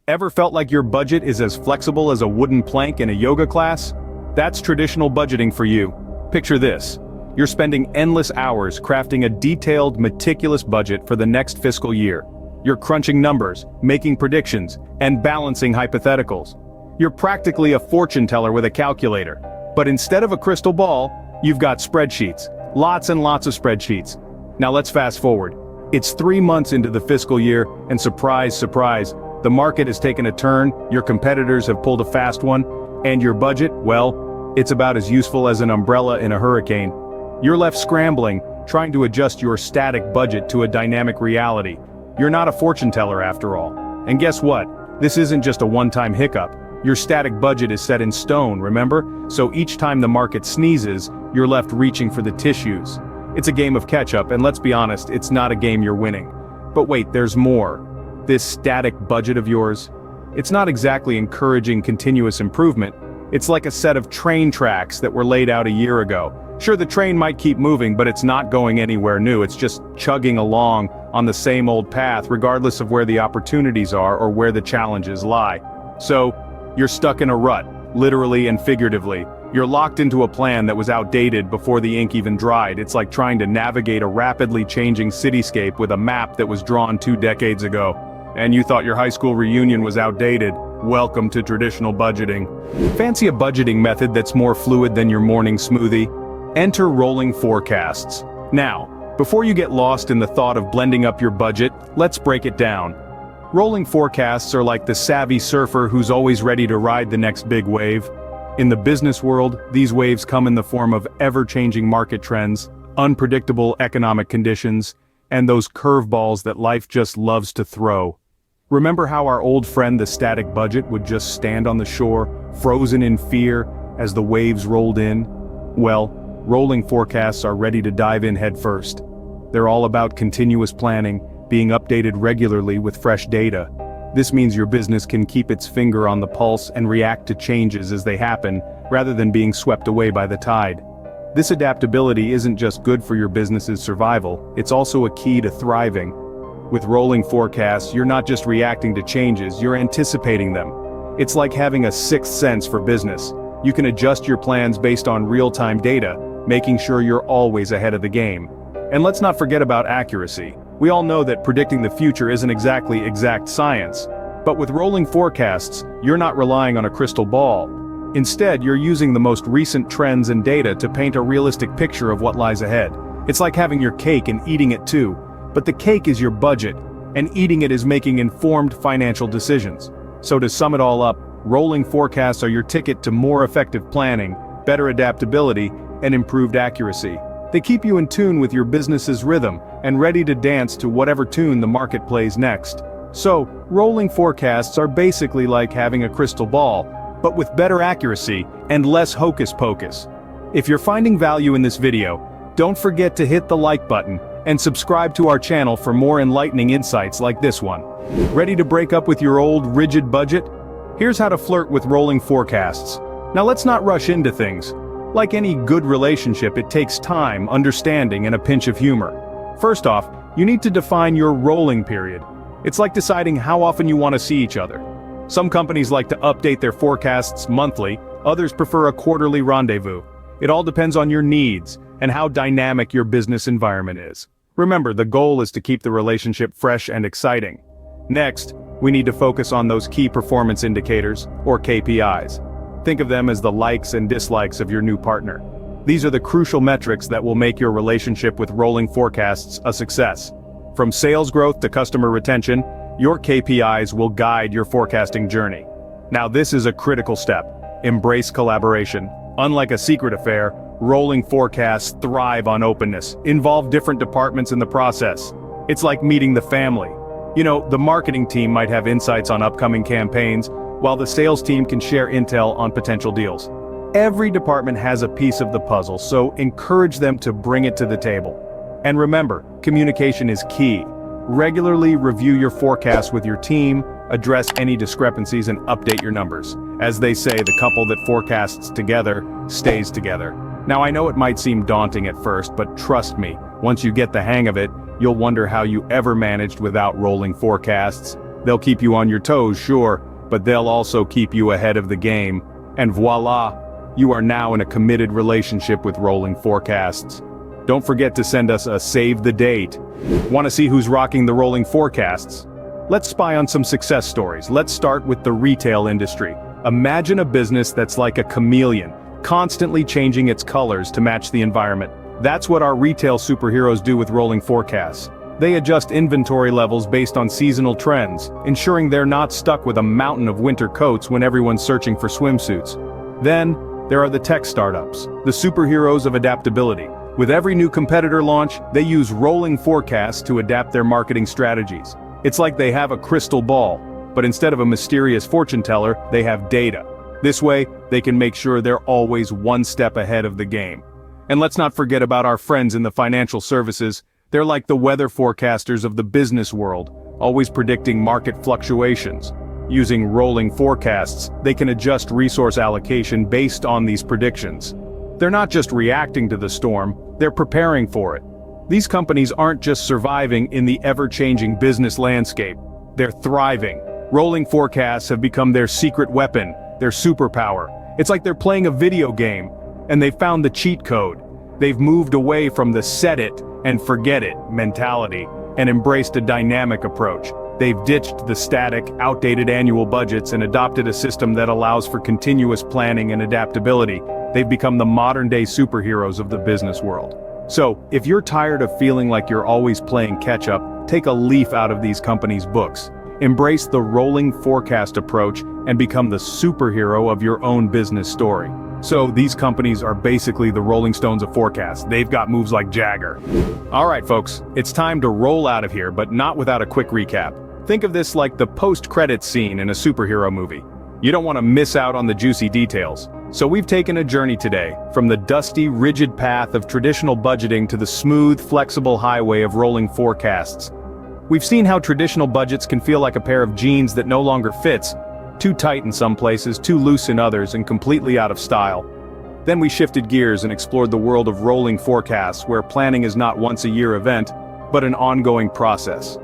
Ever felt like your budget is as flexible as a wooden plank in a yoga class? That's traditional budgeting for you. Picture this. You're spending endless hours crafting a detailed, meticulous budget for the next fiscal year. You're crunching numbers, making predictions, and balancing hypotheticals. You're practically a fortune teller with a calculator. But instead of a crystal ball, you've got spreadsheets. Lots and lots of spreadsheets. Now let's fast forward. It's 3 months into the fiscal year, and surprise, surprise, the market has taken a turn, your competitors have pulled a fast one, and your budget, well, it's about as useful as an umbrella in a hurricane. You're left scrambling, trying to adjust your static budget to a dynamic reality. You're not a fortune teller after all. And guess what? This isn't just a one-time hiccup. Your static budget is set in stone, remember? So each time the market sneezes, you're left reaching for the tissues. It's a game of catch-up, and let's be honest, it's not a game you're winning. But wait, there's more. This static budget of yours, it's not exactly encouraging continuous improvement. It's like a set of train tracks that were laid out a year ago. Sure, the train might keep moving, but it's not going anywhere new. It's just chugging along on the same old path, regardless of where the opportunities are or where the challenges lie. So, you're stuck in a rut, literally and figuratively. You're locked into a plan that was outdated before the ink even dried. It's like trying to navigate a rapidly changing cityscape with a map that was drawn 2 decades ago. And you thought your high school reunion was outdated. Welcome to traditional budgeting. Fancy a budgeting method that's more fluid than your morning smoothie? Enter rolling forecasts. Now, before you get lost in the thought of blending up your budget, let's break it down. Rolling forecasts are like the savvy surfer who's always ready to ride the next big wave. In the business world, these waves come in the form of ever-changing market trends, unpredictable economic conditions, and those curveballs that life just loves to throw. Remember how our old friend the static budget would just stand on the shore, frozen in fear, as the waves rolled in? Well, rolling forecasts are ready to dive in head first. They're all about continuous planning, being updated regularly with fresh data. This means your business can keep its finger on the pulse and react to changes as they happen, rather than being swept away by the tide. This adaptability isn't just good for your business's survival, it's also a key to thriving. With rolling forecasts, you're not just reacting to changes, you're anticipating them. It's like having a sixth sense for business. You can adjust your plans based on real-time data, making sure you're always ahead of the game. And let's not forget about accuracy. We all know that predicting the future isn't exactly exact science. But with rolling forecasts, you're not relying on a crystal ball. Instead, you're using the most recent trends and data to paint a realistic picture of what lies ahead. It's like having your cake and eating it too. But the cake is your budget, and eating it is making informed financial decisions. So to sum it all up, rolling forecasts are your ticket to more effective planning, better adaptability, and improved accuracy. They keep you in tune with your business's rhythm, and ready to dance to whatever tune the market plays next. So, rolling forecasts are basically like having a crystal ball, but with better accuracy, and less hocus pocus. If you're finding value in this video, don't forget to hit the like button, and subscribe to our channel for more enlightening insights like this one. Ready to break up with your old, rigid budget? Here's how to flirt with rolling forecasts. Now let's not rush into things. Like any good relationship, it takes time, understanding, and a pinch of humor. First off, you need to define your rolling period. It's like deciding how often you want to see each other. Some companies like to update their forecasts monthly, others prefer a quarterly rendezvous. It all depends on your needs, and how dynamic your business environment is. Remember, the goal is to keep the relationship fresh and exciting. Next, we need to focus on those key performance indicators, or KPIs. Think of them as the likes and dislikes of your new partner. These are the crucial metrics that will make your relationship with rolling forecasts a success. From sales growth to customer retention, your KPIs will guide your forecasting journey. Now this is a critical step. Embrace collaboration. Unlike a secret affair, rolling forecasts thrive on openness, involve different departments in the process. It's like meeting the family. You know, the marketing team might have insights on upcoming campaigns, while the sales team can share intel on potential deals. Every department has a piece of the puzzle, so encourage them to bring it to the table. And remember, communication is key. Regularly review your forecast with your team, address any discrepancies, and update your numbers. As they say, the couple that forecasts together stays together. Now I know it might seem daunting at first, but trust me, once you get the hang of it, you'll wonder how you ever managed without rolling forecasts. They'll keep you on your toes, sure, but they'll also keep you ahead of the game. And voila, you are now in a committed relationship with rolling forecasts. Don't forget to send us a save the date. Want to see who's rocking the rolling forecasts? Let's spy on some success stories. Let's start with the retail industry. Imagine a business that's like a chameleon, constantly changing its colors to match the environment. That's what our retail superheroes do with rolling forecasts. They adjust inventory levels based on seasonal trends, ensuring they're not stuck with a mountain of winter coats when everyone's searching for swimsuits. Then, there are the tech startups, the superheroes of adaptability. With every new competitor launch, they use rolling forecasts to adapt their marketing strategies. It's like they have a crystal ball, but instead of a mysterious fortune teller, they have data. This way, they can make sure they're always one step ahead of the game. And let's not forget about our friends in the financial services. They're like the weather forecasters of the business world, always predicting market fluctuations. Using rolling forecasts, they can adjust resource allocation based on these predictions. They're not just reacting to the storm, they're preparing for it. These companies aren't just surviving in the ever-changing business landscape, they're thriving. Rolling forecasts have become their secret weapon, their superpower. It's like they're playing a video game, and they've found the cheat code. They've moved away from the set it and forget it mentality, and embraced a dynamic approach. They've ditched the static, outdated annual budgets and adopted a system that allows for continuous planning and adaptability. They've become the modern-day superheroes of the business world. So, if you're tired of feeling like you're always playing catch-up, take a leaf out of these companies' books. Embrace the rolling forecast approach and become the superhero of your own business story. So, these companies are basically the Rolling Stones of forecasts. They've got moves like Jagger. Alright folks, it's time to roll out of here, but not without a quick recap. Think of this like the post-credits scene in a superhero movie. You don't want to miss out on the juicy details. So we've taken a journey today, from the dusty, rigid path of traditional budgeting to the smooth, flexible highway of rolling forecasts. We've seen how traditional budgets can feel like a pair of jeans that no longer fits, too tight in some places, too loose in others, and completely out of style. Then we shifted gears and explored the world of rolling forecasts, where planning is not once-a-year event, but an ongoing process.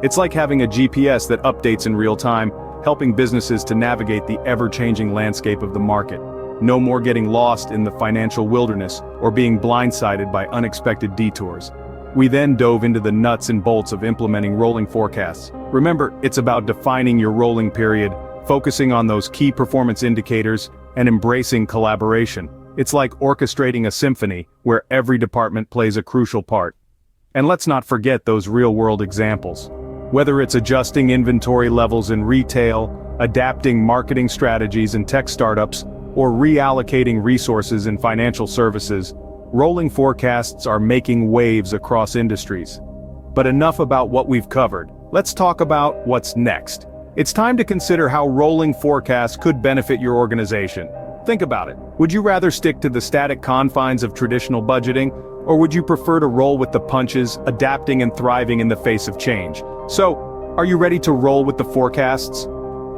It's like having a GPS that updates in real time, helping businesses to navigate the ever-changing landscape of the market. No more getting lost in the financial wilderness or being blindsided by unexpected detours. We then dove into the nuts and bolts of implementing rolling forecasts. Remember, it's about defining your rolling period, focusing on those key performance indicators, and embracing collaboration. It's like orchestrating a symphony where every department plays a crucial part. And let's not forget those real-world examples. Whether it's adjusting inventory levels in retail, adapting marketing strategies in tech startups, or reallocating resources in financial services, rolling forecasts are making waves across industries. But enough about what we've covered. Let's talk about what's next. It's time to consider how rolling forecasts could benefit your organization. Think about it. Would you rather stick to the static confines of traditional budgeting, or would you prefer to roll with the punches, adapting and thriving in the face of change? So, are you ready to roll with the forecasts?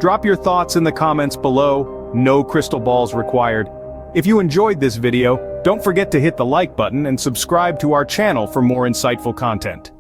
Drop your thoughts in the comments below. No crystal balls required. If you enjoyed this video, don't forget to hit the like button and subscribe to our channel for more insightful content.